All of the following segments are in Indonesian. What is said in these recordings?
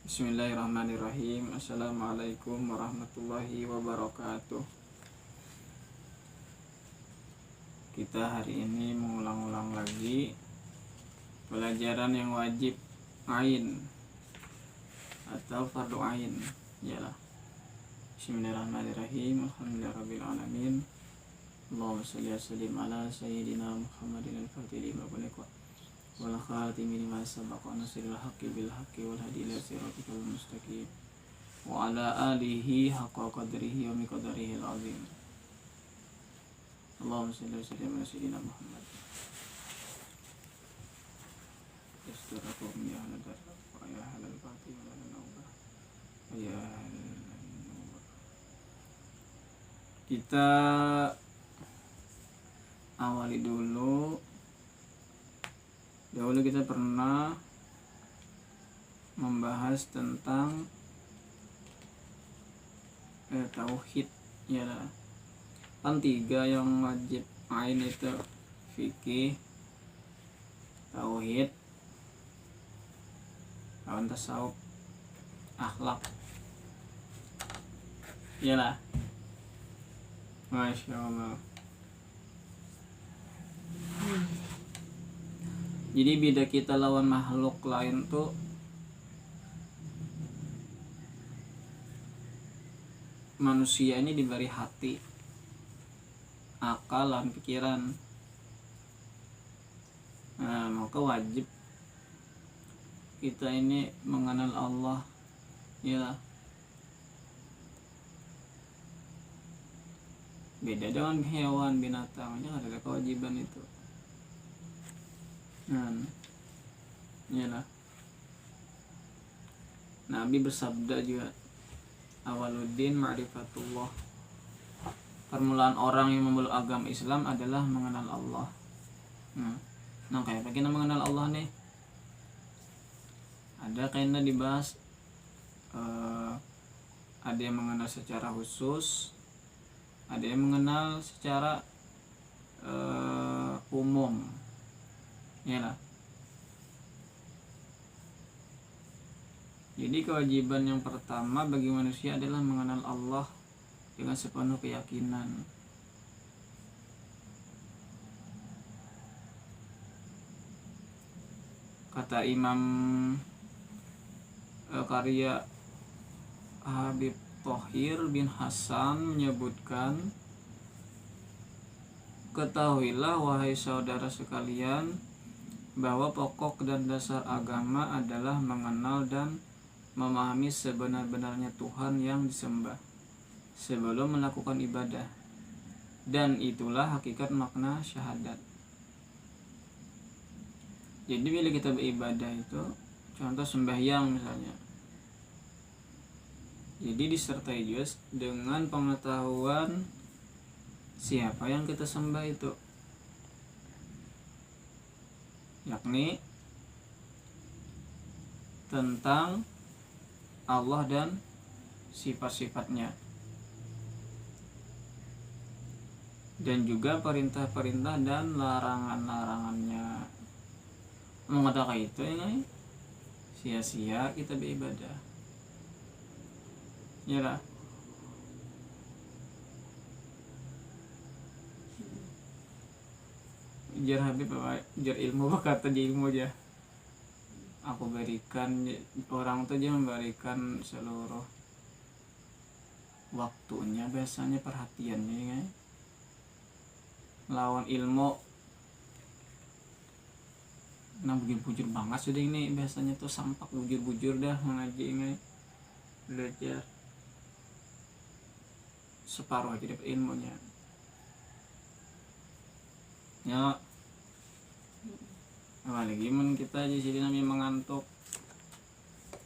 Bismillahirrahmanirrahim. Assalamualaikum warahmatullahi wabarakatuh. Kita hari ini mengulang-ulang lagi pelajaran yang wajib ain atau fardu ain. Yalah. Bismillahirrahmanirrahim. Alhamdulillahirabbil alamin. Allahumma shalli wa sallim ala sayyidina Muhammadin al-fatih lima ughliqa wal khatimi lima sabaqa nasril haqqi bil haqqi wal hadi ila siratikal mustaqim wa ala alihi haqqa qadrihi wa miqdarihi al-azim. Allahumma shalli wa sallim ala sayyidina Muhammad. Astagfirullakum ya hadar wa ya halal fatih wa la nawba wa ya halal. Kita awali dulu. Dahulu kita pernah membahas tentang tauhid, ya kan 3 yang wajib ain itu fikih, tauhid, lawan tasawuf, akhlak, iyalah. Masya Allah. Jadi beda kita lawan makhluk lain tuh manusia ini diberi hati, akal, dan pikiran. Nah, maka wajib kita ini mengenal Allah, ya. Beda dengan hewan, binatangnya ada kewajiban itu. Nah, iyalah. Nabi bersabda juga, awaluddin ma'rifatullah. Permulaan orang yang memeluk agama Islam adalah mengenal Allah. Nah, kayak bagaimana mengenal Allah nih? Ada kayaknya dibahas, ada yang mengenal secara khusus, ada yang mengenal secara umum. Yalah. Jadi kewajiban yang pertama bagi manusia adalah mengenal Allah dengan sepenuh keyakinan. Kata Imam karya Habib Thohir bin Hasan menyebutkan, ketahuilah wahai saudara sekalian, bahwa pokok dan dasar agama adalah mengenal dan memahami sebenar-benarnya Tuhan yang disembah sebelum melakukan ibadah, dan itulah hakikat makna syahadat. Jadi bila kita beribadah itu, contoh sembahyang misalnya, jadi disertai juga dengan pengetahuan siapa yang kita sembah itu, yakni tentang Allah dan sifat-sifatnya, dan juga perintah-perintah dan larangan-larangannya. Mengatakan itu ini sia-sia kita beribadah, ya lah. Jar Habib apa? Jar ilmu apa kata dia ilmu aja. Aku berikan orang tuh dia memberikan seluruh waktunya, biasanya perhatiannya kan? Lawan ilmu. Nah bujur-bujur banget sudah ini biasanya tuh sampak bujur-bujur dah mengaji ini, belajar separuh aja dapat ilmunya. Ya, apalagi men kita aja sih namanya mengantuk,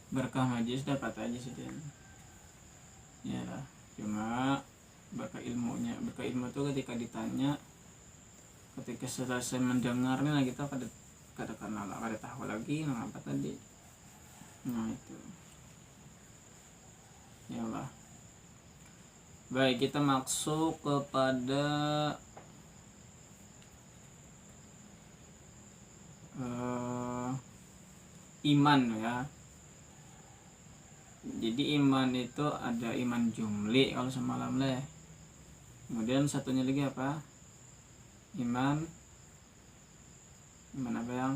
berkah majlis dapat aja sih dia. Ya lah, cuma berkah ilmunya, berkah ilmu itu ketika ditanya, ketika selesai mendengarnya lah kita kada kenal, kada tahu lagi nah apa tadi. Nah itu, ya lah. Baik, kita masuk kepada iman ya. Jadi iman itu ada iman jumli kalau semalam leh. Kemudian satunya lagi apa? Iman apa yang?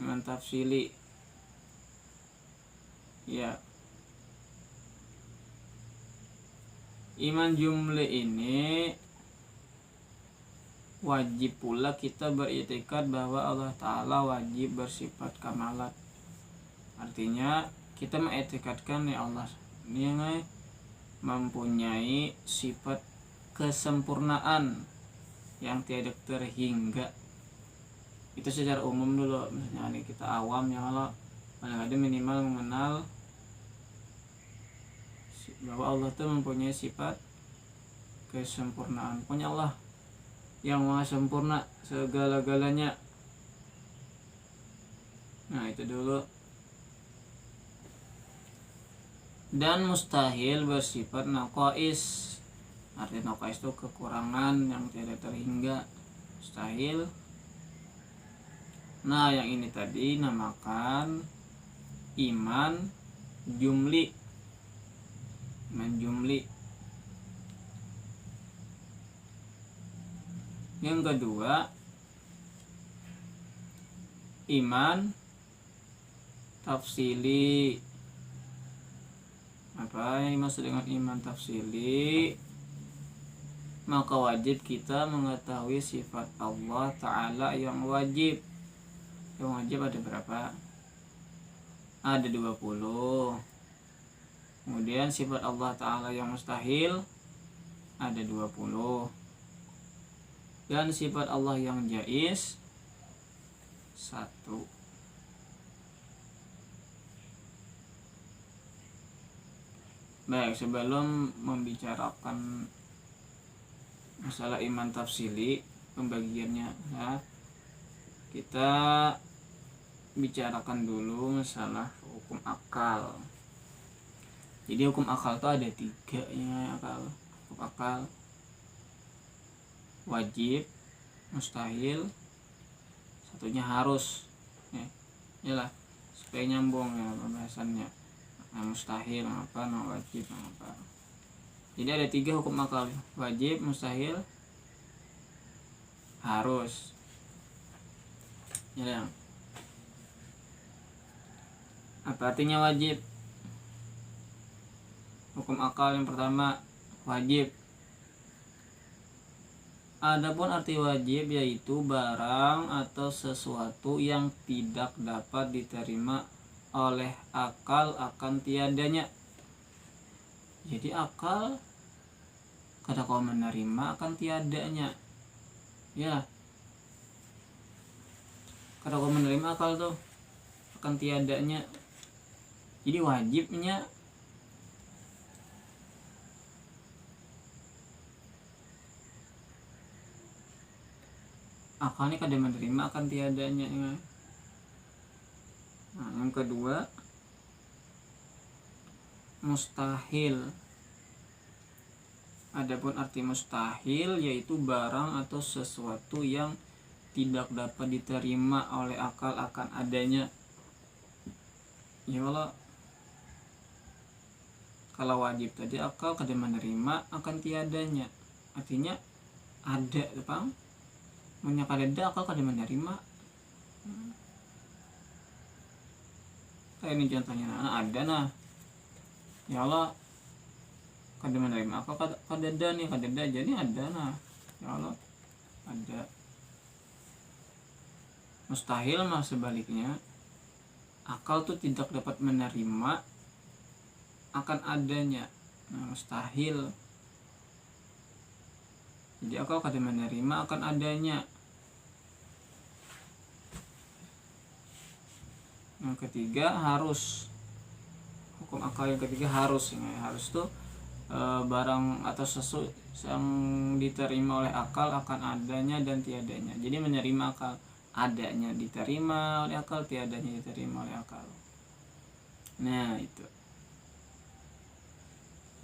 Iman tafsili. Ya. Iman jumli ini wajib pula kita beriktikad bahwa Allah Ta'ala wajib bersifat kamalat. Artinya kita mengiktikadkan ya Allah ini mempunyai sifat kesempurnaan yang tiada terhingga. Itu secara umum dulu. Misalnya nih kita awam ya Allah, kadang-kadang minimal mengenal bahwa Allah itu mempunyai sifat kesempurnaan. Pokoknya Allah yang maha sempurna segala-galanya. Nah itu dulu. Dan mustahil bersifat naqais. Artinya naqais itu kekurangan yang tidak terhingga, mustahil. Nah yang ini tadi namakan iman jumli. Iman jumli. Yang kedua iman tafsili. Apa yang dimaksud dengan iman tafsili? Maka wajib kita mengetahui sifat Allah Ta'ala yang wajib. Yang wajib ada berapa? Ada 20. Kemudian sifat Allah Ta'ala yang mustahil ada 20. Dan sifat Allah yang jaiz 1. Baik, sebelum membicarakan masalah iman tafsili pembagiannya ya, kita bicarakan dulu masalah hukum akal. Jadi hukum akal itu ada 3 ya akal. Hukum akal wajib, mustahil, satunya harus ya. Yalah, supaya nyambung ya pembahasannya. Nah, mustahil apa, nah wajib apa. Jadi ada 3 hukum akal, wajib, mustahil, harus. Ya. Apa artinya wajib? Hukum akal yang pertama wajib. Adapun arti wajib yaitu barang atau sesuatu yang tidak dapat diterima oleh akal akan tiadanya. Jadi akal kada kau menerima akan tiadanya. Ya. Kada kau menerima akal tuh akan tiadanya. Jadi wajibnya akal ini kada menerima akan tiadanya ya. Nah, yang kedua mustahil. Adapun arti mustahil yaitu barang atau sesuatu yang tidak dapat diterima oleh akal akan adanya. Ya Allah, kalau wajib tadi akal kada menerima akan tiadanya. Artinya ada, Bang. Munya kada ada akal kada menerima. Kayak ini contohnya, ada nah. Ya Allah, kada menerima akal kada ada nih, kada ada jadi ada nah. Ya Allah, ada. Mustahil mah sebaliknya. Akal tuh tidak dapat menerima akan adanya. Nah, mustahil. Jadi akal kada menerima akan adanya. Yang ketiga harus. Hukum akal yang ketiga harus. Harus tuh barang atau sesuatu yang diterima oleh akal akan adanya dan tiadanya. Jadi menerima akal, adanya diterima oleh akal, tiadanya diterima oleh akal. Nah itu.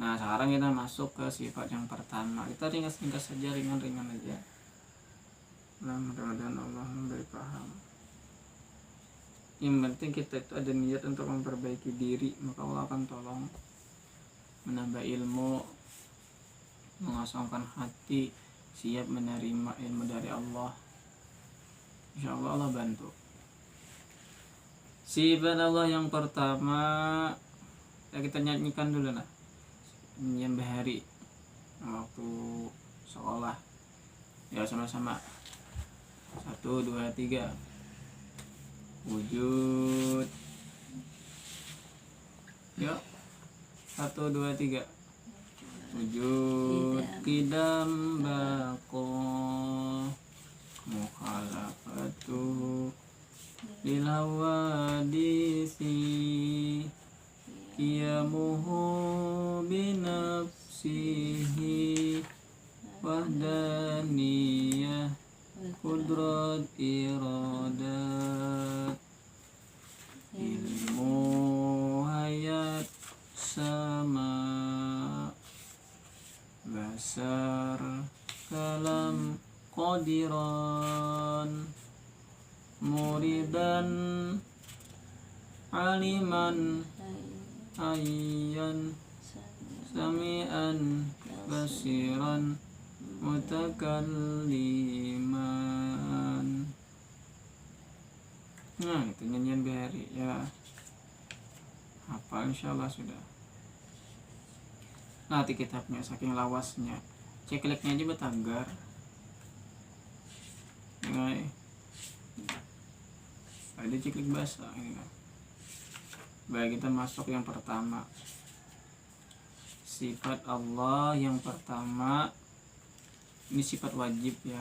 Nah sekarang kita masuk ke sifat yang pertama. Kita ringkas-ringkas saja, ringan-ringan aja. Nah mudah-mudahan Allah memberi paham. yang penting kita itu ada niat untuk memperbaiki diri, maka Allah akan tolong menambah ilmu, mengosongkan hati, siap menerima ilmu dari Allah. Insya Allah Allah bantu. Sifat Allah yang pertama ya kita nyanyikan dulu lah, nyanyian Bahari waktu sekolah ya, sama-sama 1, 2, 3. Wujud. Yuk 1, 2, 3. Wujud kidam bako mukhalafatu lil hawadisi qiyamuhu binafsihi wahdaniyah qudrat iradat ilmu hayat sama basar kalam qadiran muridan aliman ayyan sami'an basiran mutakalliman. Nah itu nyanyian Bahari ya, hafal insyaallah sudah. Nanti kitabnya saking lawasnya, cekleknya aja betagar ya, ada ceklek bahasa ini kan. Baik, kita masuk yang pertama, sifat Allah yang pertama. Ini sifat wajib ya.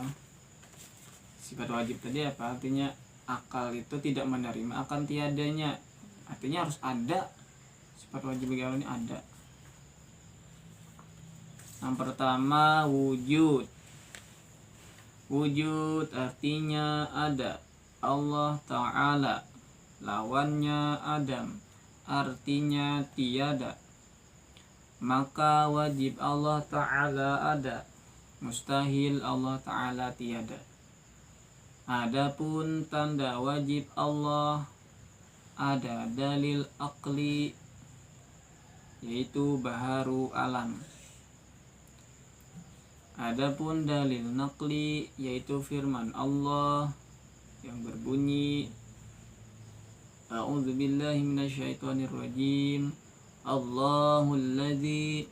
Sifat wajib tadi apa artinya? Akal itu tidak menerima akan tiadanya, artinya harus ada. Sifat wajib bagi Allah ini ada. Yang pertama wujud. Wujud artinya ada. Allah Ta'ala, lawannya Adam, artinya tiada. Maka wajib Allah Ta'ala ada, mustahil Allah Ta'ala tiada. Adapun tanda wajib Allah ada dalil akli, yaitu baharu alam. Adapun dalil naqli, yaitu firman Allah yang berbunyi A'udzubillahi minasyaitonirrajim. Allahul ladzi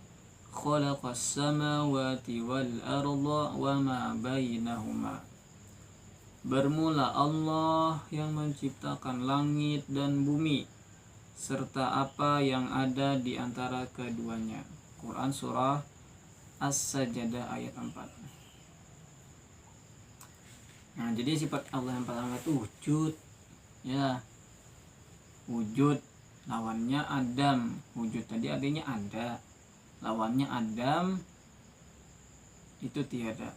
khalaqas samawati wal arda wa ma bainahuma. Bermula Allah yang menciptakan langit dan bumi serta apa yang ada di antara keduanya. Quran surah As-Sajdah ayat 4. Nah, jadi sifat Allah yang pertama itu wujud. Ya. Wujud, lawannya Adam. Wujud tadi artinya ada. Lawannya Adam itu tiada.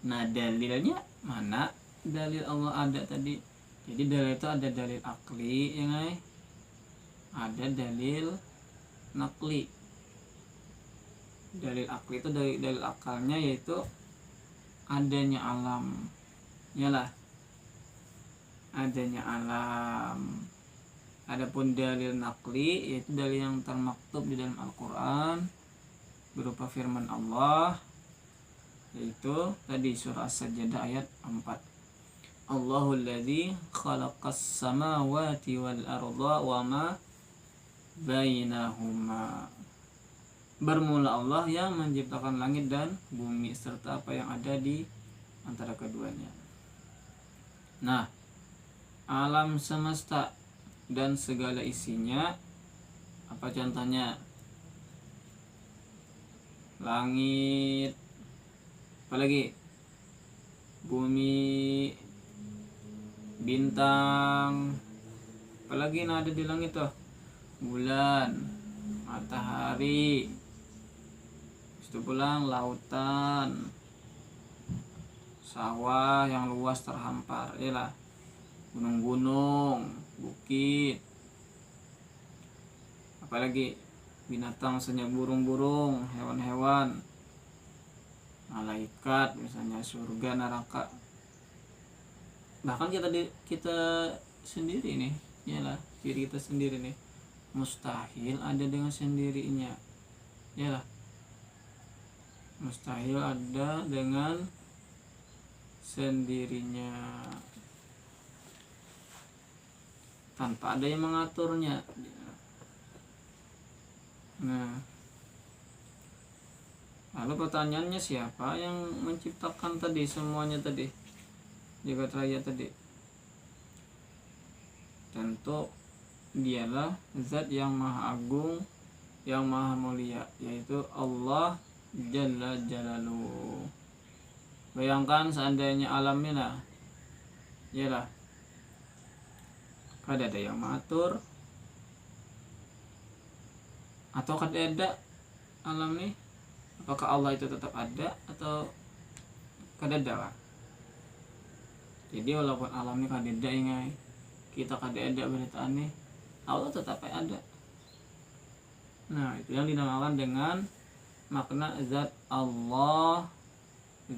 Nah, dalilnya mana? Dalil Allah ada tadi. Jadi dalil itu ada dalil akli, ya guys. Ada dalil naqli. Dalil akli itu dalil akalnya, yaitu adanya alam. Yalah. Adanya alam. Adapun dalil naqli yaitu dalil yang termaktub di dalam Al-Qur'an berupa firman Allah, yaitu tadi surah As-Sajdah ayat 4. Allahul ladzi khalaqas samawati wal arda wa ma bainahuma. Bermula Allah yang menciptakan langit dan bumi serta apa yang ada di antara keduanya. Nah, alam semesta dan segala isinya, apa contohnya? Langit, apalagi bumi, bintang, apalagi yang ada di langit tuh, bulan, matahari, itu pulang lautan, sawah yang luas terhampar, lah, gunung-gunung, bukit, apalagi binatang misalnya burung-burung, hewan-hewan, malaikat misalnya, surga, neraka. bahkan kita sendiri nih, yalah, diri kita sendiri nih mustahil ada dengan sendirinya, yalah, mustahil ada dengan sendirinya tanpa ada yang mengaturnya. Nah, lalu pertanyaannya, siapa yang menciptakan tadi semuanya tadi, jagat raya tadi? Tentu dialah zat yang maha agung, yang maha mulia, yaitu Allah Jalla Jalaluhu. Bayangkan seandainya alamnya lah, yalah, kada ada yang mengatur, atau kada ada alam nih, apakah Allah itu tetap ada atau kada ada lah? Jadi walaupun alam ini kada ada ingai, kita kada ada beritaan nih, Allah tetap ada. Nah, itu yang dinamakan dengan makna zat Allah,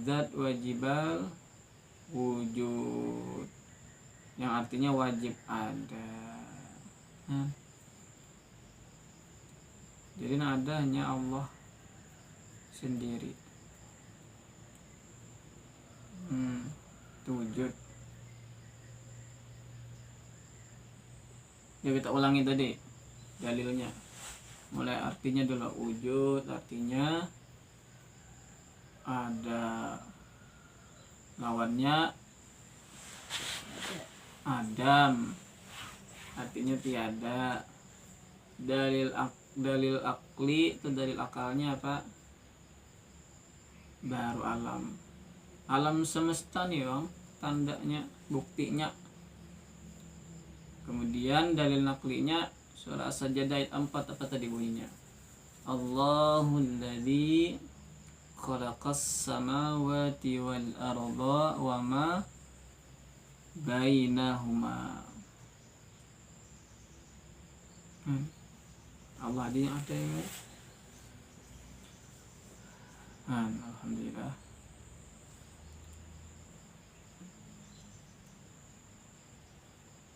zat wajibal wujud, yang artinya wajib ada. Jadi ada hanya Allah sendiri. Itu wujud. Ya, kita ulangi tadi dalilnya. Mulai artinya dulu. Wujud artinya ada, lawannya Adam artinya tiada. Dalil akli itu dalil akalnya apa? Baru alam semesta nih bang, tandanya, buktinya. Kemudian dalil naklinya surah As-Sajdah ayat 4, apa tadi bunyinya? Allahul ladzi khalaqas samawati wal arda wa ma bainahuma. Allah dia ada ya. Alhamdulillah.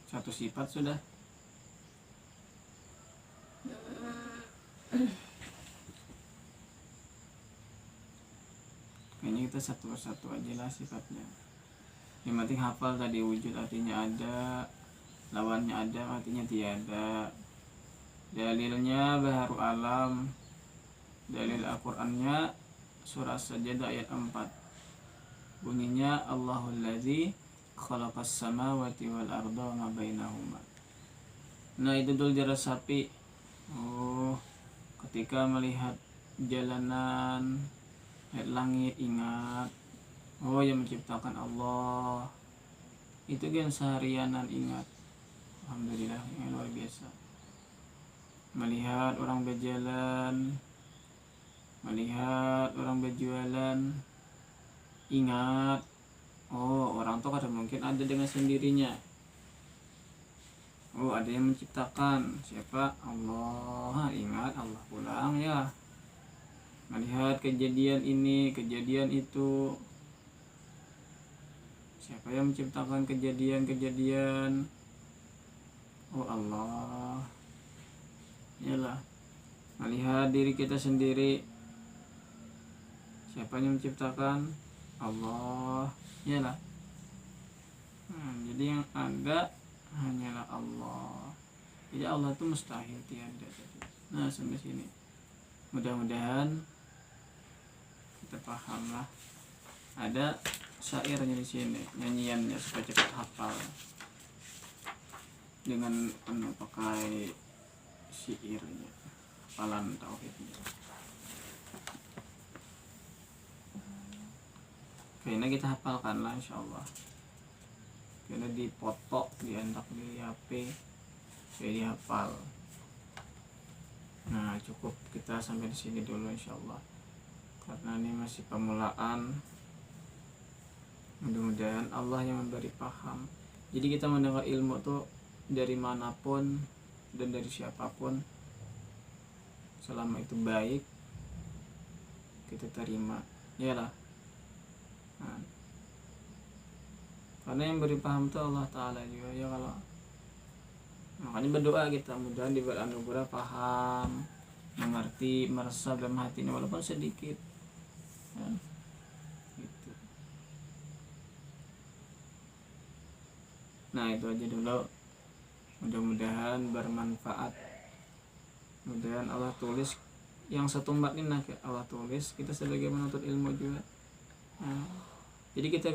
Satu sifat sudah. Kayaknya kita satu persatu aja lah sifatnya. Yang penting hafal tadi, wujud artinya ada, lawannya ada artinya tiada. Dalilnya baharu alam. Dalil Al-Qur'annya surah As-Sajdah ayat 4. Bunyinya Allahul ladzi khalaqas samawati wal arda ma bainahuma. Nah, itu dulu dirasapi. Ketika melihat jalanan, lihat langit, ingat yang menciptakan Allah. Itu kan seharianan ingat. Alhamdulillah, yang luar biasa. Melihat orang berjalan, melihat orang berjualan, ingat orang tuh kadang mungkin ada dengan sendirinya. Ada yang menciptakan, siapa? Allah. Ingat Allah pulang ya. Melihat kejadian ini, kejadian itu, siapa yang menciptakan kejadian-kejadian? Allah. Yalah. Melihat diri kita sendiri, siapa yang menciptakan? Allah. Yalah. Jadi yang ada hanyalah Allah. Jadi Allah itu mustahil tiada. Nah, sampai sini mudah-mudahan kita paham lah. Ada syairnya di sini, nyanyiannya supaya cepat hafal dengan pakai syairnya, hafalan tauhidnya. Kayaknya kita hafalkan lah insyaallah. Karena dipoto, dientak di HP, kayak dihafal. Nah, cukup kita sampai di sini dulu insyaallah. Karena ini masih pemulaan. Mudah-mudahan Allah yang memberi paham. Jadi kita mendengar ilmu tuh dari manapun dan dari siapapun, selama itu baik, kita terima. Iyalah. karena yang beri paham itu Allah Ta'ala juga ya. Kalau makanya berdoa kita mudah diberi anugerah paham, mengerti, meresap dalam hatinya walaupun sedikit ya. Gitu. Nah itu aja dulu, mudah-mudahan bermanfaat. Mudah-mudahan Allah tulis yang satu bab ini, Allah tulis kita sebagai menuntut ilmu juga. Nah, jadi kita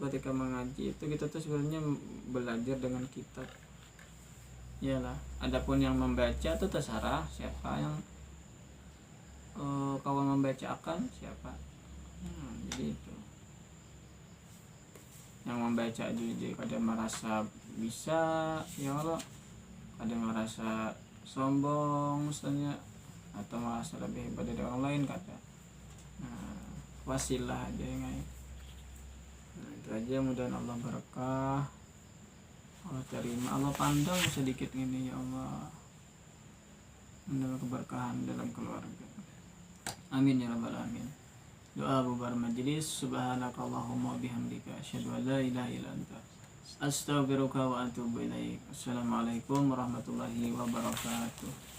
ketika mengaji itu kita tuh sebenarnya belajar dengan kitab. Iyalah, adapun yang membaca itu terserah siapa yang kawan membaca akan siapa. Jadi itu yang membaca jadi kadang merasa bisa ya Allah, kadang merasa sombong misalnya, atau merasa lebih hebat dari orang lain kata. Nah, wasilah aja yang nah, itu aja. Mudah Allah berkah, Allah terima, Allah pandang sedikit ini ya Allah, mendapat keberkahan dalam keluarga. Amin ya rabbal alamin. Doa bubar majelis. Subhanakallahumma bihamdika asyhadu an la ilaha illa anta astaghfiruka wa atubu ilaik. Assalamualaikum warahmatullahi wabarakatuh.